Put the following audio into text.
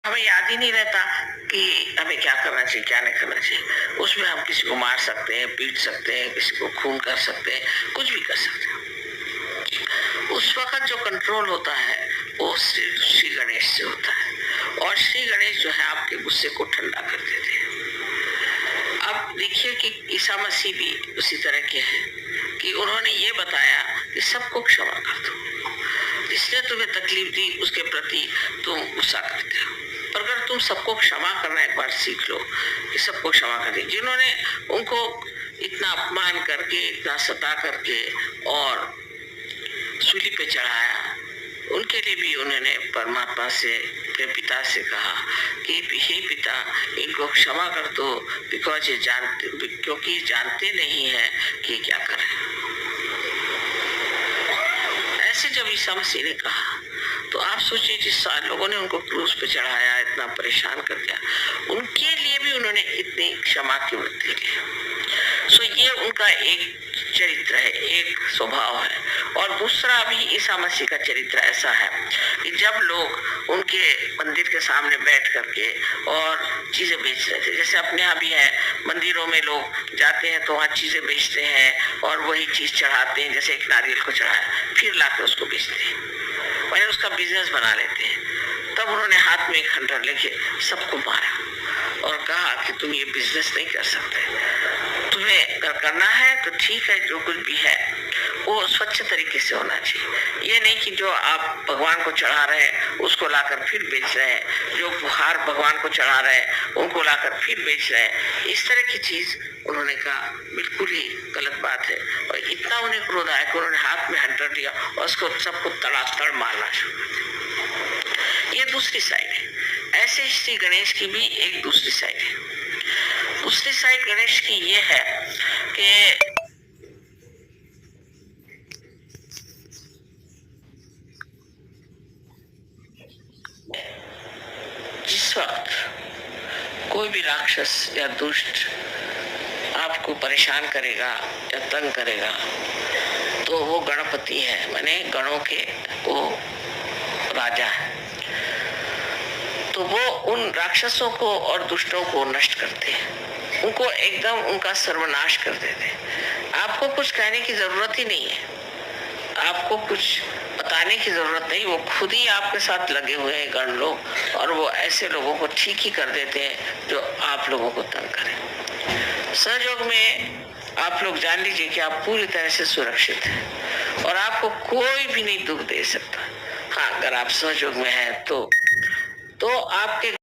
हमें याद ही नहीं रहता कि हमें क्या करना चाहिए क्या नहीं करना चाहिए। उसमें हम किसी को मार सकते हैं, पीट सकते हैं, किसी को खून कर सकते हैं, कुछ भी कर सकते हैं। उस वक्त जो कंट्रोल होता है वो श्री गणेश से होता है, और श्री गणेश जो है आपके गुस्से को ठंडा कर देते हैं। अब देखिए कि ईसा मसीह भी उसी तरह के हैं कि उन्होंने ये बताया कि सबको क्षमा कर दो, जिसने तुम्हें तकलीफ दी उसके प्रति तुम गुस्सा करते हो, पर अगर तुम सबको क्षमा करना एक बार सीख लो कि सबको क्षमा कर दे। जिन्होंने उनको इतना अपमान करके, इतना सता करके और सूली पे चढ़ाया, उनके लिए भी उन्होंने परमात्मा से, अपने पिता से कहा कि हे पिता, इनको क्षमा कर दो, बिकॉज ये जानते, क्योंकि जानते नहीं है कि क्या कर रहे हैं। ऐसे जब ईसा मसीह ने कहा तो आप सोचिए, जिस लोगों ने उनको क्रूस पे चढ़ाया, इतना परेशान कर दिया, उनके लिए भी उन्होंने इतनी क्षमा की वृत्ति की। सो ये उनका एक चरित्र है, एक स्वभाव है। और दूसरा भी ईसा मसीह का चरित्र ऐसा है कि जब लोग उनके मंदिर के सामने बैठ करके और चीजें बेच रहे थे, जैसे अपने यहाँ भी है, मंदिरों में लोग जाते हैं तो वहाँ चीजें बेचते हैं और वही चीज चढ़ाते हैं, जैसे एक नारियल को चढ़ाया फिर लाकर उसको बेचते हैं, वही उसका बिजनेस बना लेते हैं। तब उन्होंने हाथ में एक खंडर लेके सबको मारा और कहा कि तुम ये बिजनेस नहीं कर सकते, तुम्हें अगर करना है तो ठीक है, जो कुछ भी है वो स्वच्छ तरीके से होना चाहिए। ये नहीं कि जो आप भगवान को चढ़ा रहे हैं उसको लाकर फिर बेच रहे हैं, जो हार भगवान को चढ़ा रहे हैं उनको लाकर फिर बेच रहे हैं। इस तरह की चीज उन्होंने कहा बिल्कुल ही गलत बात है। और इतना उन्हें क्रोध आया कि उन्होंने हाथ में हंटर लिया और उसको सबको तड़ातड़ मारना शुरू कर दिया। ये दूसरी साइड है। ऐसे श्री गणेश की भी एक दूसरी साइड है। दूसरी साइड गणेश की ये है कि जिस वक्त कोई भी राक्षस या दुष्ट आपको परेशान करेगा या तंग करेगा तो वो गणपति है, माने गणों के वो राजा है, तो वो उन राक्षसों को और दुष्टों को नष्ट करते हैं, उनको एकदम उनका सर्वनाश कर देते हैं। आपको कुछ कहने की जरूरत ही नहीं है, आपको कुछ बताने की जरूरत नहीं, वो खुद ही आपके साथ लगे हुए हैं गण लोग, और वो ऐसे लोगों को ठीक ही कर देते हैं जो आप लोगों को तंग करें। सहयोग में आप लोग जान लीजिए कि आप पूरी तरह से सुरक्षित हैं और आपको कोई भी नहीं दुख दे सकता। हाँ, अगर आप सहयोग में हैं तो आपके